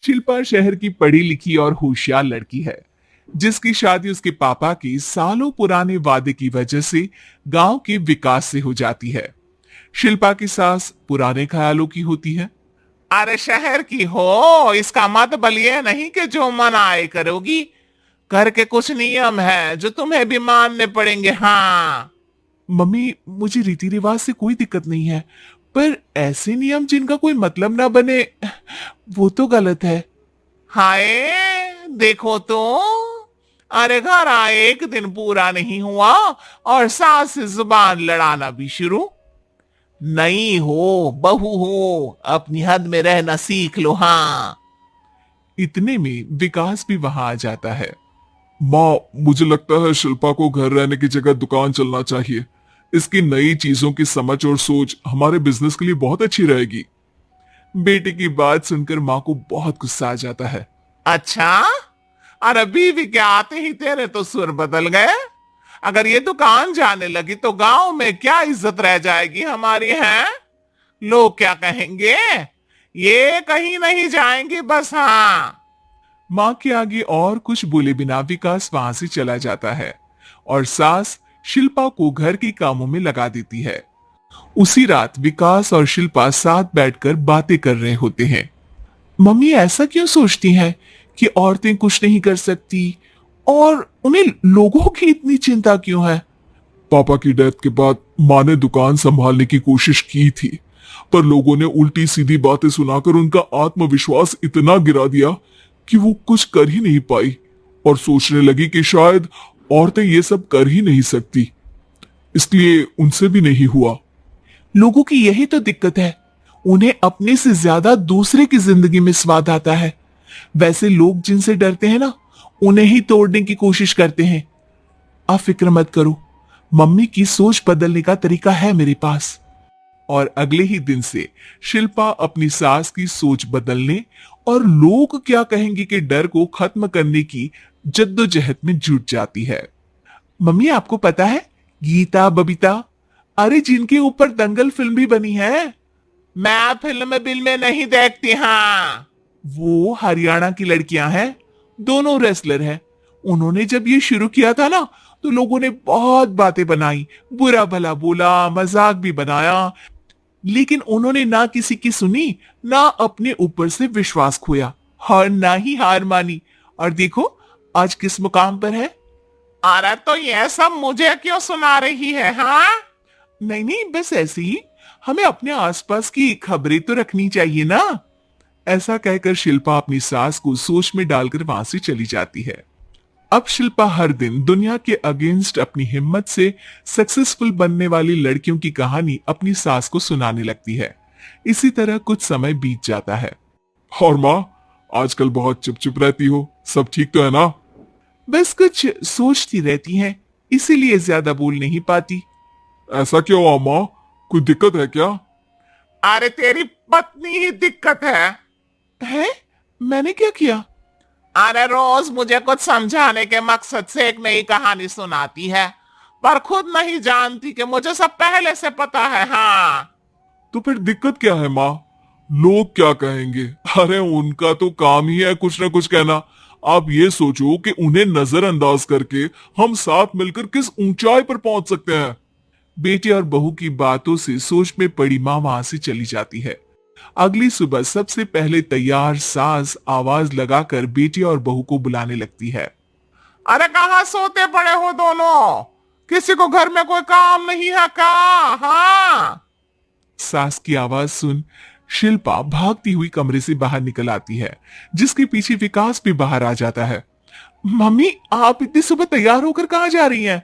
शिल्पा शहर की पढ़ी लिखी और होशियार लड़की है, जिसकी शादी उसके पापा के सालों पुराने वादे की वजह से गांव के विकास से हो जाती है। शिल्पा की सास पुराने ख्यालों की होती है। अरे शहर की हो, इसका मतलब ये नहीं कि जो मन आए करोगी। घर के कुछ नियम है जो तुम्हें भी मानने पड़ेंगे। हाँ। मम्मी, मुझे रीति रिवाज से कोई दिक्कत नहीं है, पर ऐसे नियम जिनका कोई मतलब ना बने, वो तो गलत है। हाय, देखो तो। अरे घर आए एक दिन पूरा नहीं हुआ और सास से जुबान लड़ाना भी शुरू। नहीं हो, बहू हो, अपनी हद में रहना सीख लो। हाँ। इतने में विकास भी वहां आ जाता है। माँ, मुझे लगता है शिल्पा को घर रहने की जगह दुकान चलना चाहिए। इसकी नई चीजों की समझ और सोच हमारे बिजनेस के लिए बहुत अच्छी रहेगी। बेटे की बात सुनकर माँ को बहुत गुस्सा आ जाता है। अच्छा, अरे बीवी के आते ही तेरे तो सुर बदल गए। अगर ये दुकान जाने लगी तो गांव में क्या इज्जत रह जाएगी हमारी है। लोग क्या कहेंगे। ये कहीं नहीं जाएंगी बस। हाँ। माँ के आगे और कुछ बोले बिना विकास वहां से चला जाता है और सास शिल्पा को घर के कामों में लगा देती है। उसी रात विकास और शिल्पा साथ बैठकर बातें कर रहे होते हैं। मम्मी ऐसा क्यों सोचती हैं कि औरतें कुछ नहीं कर सकती, और उन्हें लोगों की इतनी चिंता क्यों है? पापा की डेथ के बाद माँ ने दुकान संभालने की कोशिश की थी, पर लोगों ने उल्टी सीधी बातें सुनाकर उनका आत्मविश्वास इतना गिरा दिया कि वो कुछ कर ही नहीं पाई और सोचने लगी कि शायद औरतें ये सब कर ही नहीं सकती, इसलिए उनसे भी नहीं हुआ। लोगों की यही तो दिक्कत है, उन्हें अपने से ज्यादा दूसरे की जिंदगी में स्वाद आता है। वैसे लोग जिनसे डरते हैं ना, उन्हें ही तोड़ने की कोशिश करते हैं। आप फिक्र मत करो, मम्मी की सोच बदलने का तरीका है मेरे पास। और अगले ही दिन से शिल्पा अपनी सास की सोच बदलने और लोग क्या कहेंगे के डर को खत्म करने की जद्दोजहद में जुट जाती है। मम्मी, आपको पता है गीता बबीता, अरे जिनके ऊपर दंगल फिल्म भी बनी है। मैं फिल्म बिल में नहीं देखती। हाँ। वो हरियाणा की लड़कियां हैं, दोनों रेसलर हैं। उन्होंने जब ये शुरू किया था ना, तो लोगों ने बहुत बातें बनाई, बुरा भला बोला, मजाक भी बनाया, लेकिन उन्होंने ना किसी की सुनी, ना अपने ऊपर से विश्वास खोया और ना ही हार मानी। और देखो आज किस मुकाम पर है। अरे तो ये सब मुझे क्यों सुना रही है। हाँ। नहीं नहीं, बस ऐसे ही, हमें अपने आसपास की खबरें तो रखनी चाहिए ना। ऐसा कहकर शिल्पा अपनी सास को सोच में डालकर वहां से चली जाती है। अब शिल्पा हर दिन दुनिया के अगेंस्ट अपनी हिम्मत से सक्सेसफुल बनने वाली लड़कियों की कहानी अपनी सास को सुनाने लगती है। इसी तरह कुछ समय बीत जाता है। और माँ, आजकल बहुत चुप चुप रहती हो, सब ठीक तो है ना? बस कुछ सोचती रहती हैं, इसीलिए ज्यादा बोल नहीं पाती। ऐसा क्यों हुआ माँ, कोई दिक्कत है क्या? अरे तेरी पत्नी ही दिक्कत है? मैंने क्या किया? अरे रोज मुझे कुछ समझाने के मकसद से एक नई कहानी सुनाती है, पर खुद नहीं जानती कि मुझे सब पहले से पता है। हाँ। तो फिर दिक्कत क्या है माँ? लोग क्या कहेंगे? अरे उनका तो काम ही है कुछ ना कुछ कहना। आप ये सोचो कि उन्हें नजरअंदाज करके हम साथ मिलकर किस ऊंचाई पर पहुंच सकते हैं। बेटे और बहू की बातों से सोच में पड़ी माँ वहां से चली जाती है। अगली सुबह सबसे पहले तैयार सास आवाज लगाकर बेटी और बहू को बुलाने लगती है। अरे कहाँ सोते पड़े हो दोनों? किसी को घर में कोई काम नहीं है क्या? हाँ। सास की आवाज सुन शिल्पा भागती हुई कमरे से बाहर निकल आती है, जिसके पीछे विकास भी बाहर आ जाता है। मम्मी, आप इतनी सुबह तैयार होकर कहाँ जा रही हैं?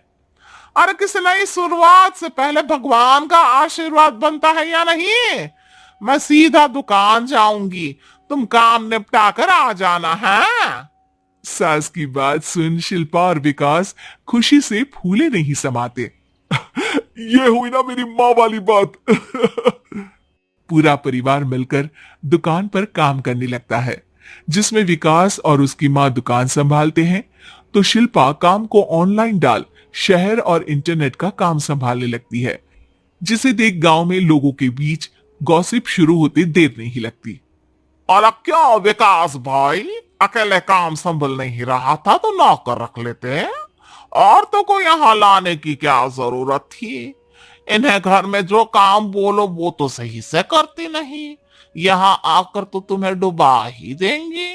अरे किसी नई शुरुआत से पहले भगवान का आशीर्वाद बनता है या नहीं? मैं सीधा दुकान जाऊंगी, तुम काम निपटा कर आ जाना है। सास की बात सुन शिल्पा और विकास खुशी से फूले नहीं समाते। ये हुई ना मेरी माँ वाली बात। पूरा परिवार मिलकर दुकान पर काम करने लगता है, जिसमें विकास और उसकी माँ दुकान संभालते हैं, तो शिल्पा काम को ऑनलाइन डाल शहर और इंटरनेट का काम संभालने लगती है, जिसे देख गांव में लोगों के बीच गॉसिप शुरू होते देर नहीं लगती। और क्यों विकास भाई, अकेले काम संभल नहीं रहा था तो नौकर रख लेते हैं। और तो को यहाँ लाने की क्या जरूरत थी। इन्हें घर में जो काम बोलो वो तो सही से करती नहीं, यहाँ आकर तो तुम्हें डुबा ही देंगी।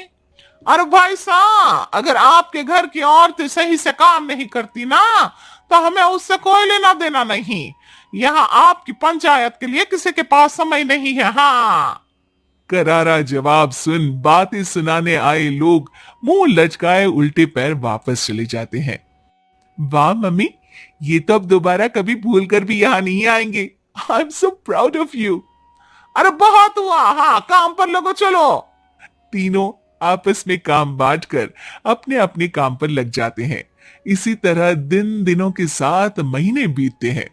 अरे भाई साहब, अगर आपके घर की औरतें सही से काम नहीं करती ना तो हमें उससे कोई लेना देना नहीं। यहाँ आपकी पंचायत के लिए किसी के पास समय नहीं है। हाँ, करारा जवाब सुन बातें सुनाने आए लोग मुंह लचकाए उल्टे पैर वापस चले जाते हैं। वाह मम्मी, ये तो अब दोबारा कभी भूल कर भी यहाँ नहीं आएंगे। I am so proud of you. अरे बहुत हुआ, हाँ काम पर लगो चलो। तीनों आपस में काम बांटकर अपने अपने काम पर लग जाते हैं। इसी तरह दिन दिनों के साथ महीने बीतते हैं,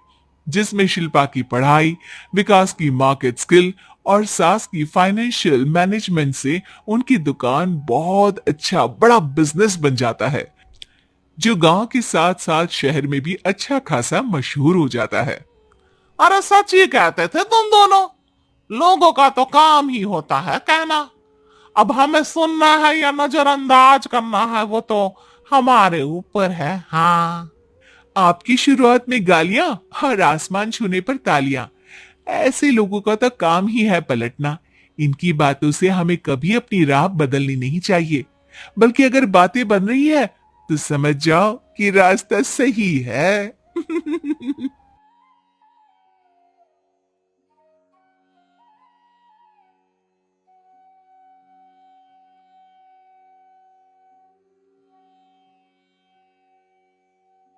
जिसमें शिल्पा की पढ़ाई, विकास की मार्केट स्किल और सास की फाइनेंशियल मैनेजमेंट से उनकी दुकान बहुत अच्छा बड़ा बिजनेस बन जाता है, जो गांव के साथ साथ शहर में भी अच्छा खासा मशहूर हो जाता है। अरे सच ही कहते थे तुम दोनों, लोगों का तो काम ही होता है कहना। अब हमें सुनना है या नजरअंदाज करना है वो तो हमारे ऊपर है। हाँ, आपकी शुरुआत में गालियां और आसमान छूने पर तालियां, ऐसे लोगों का तो काम ही है पलटना। इनकी बातों से हमें कभी अपनी राह बदलनी नहीं चाहिए, बल्कि अगर बातें बन रही है तो समझ जाओ कि रास्ता सही है।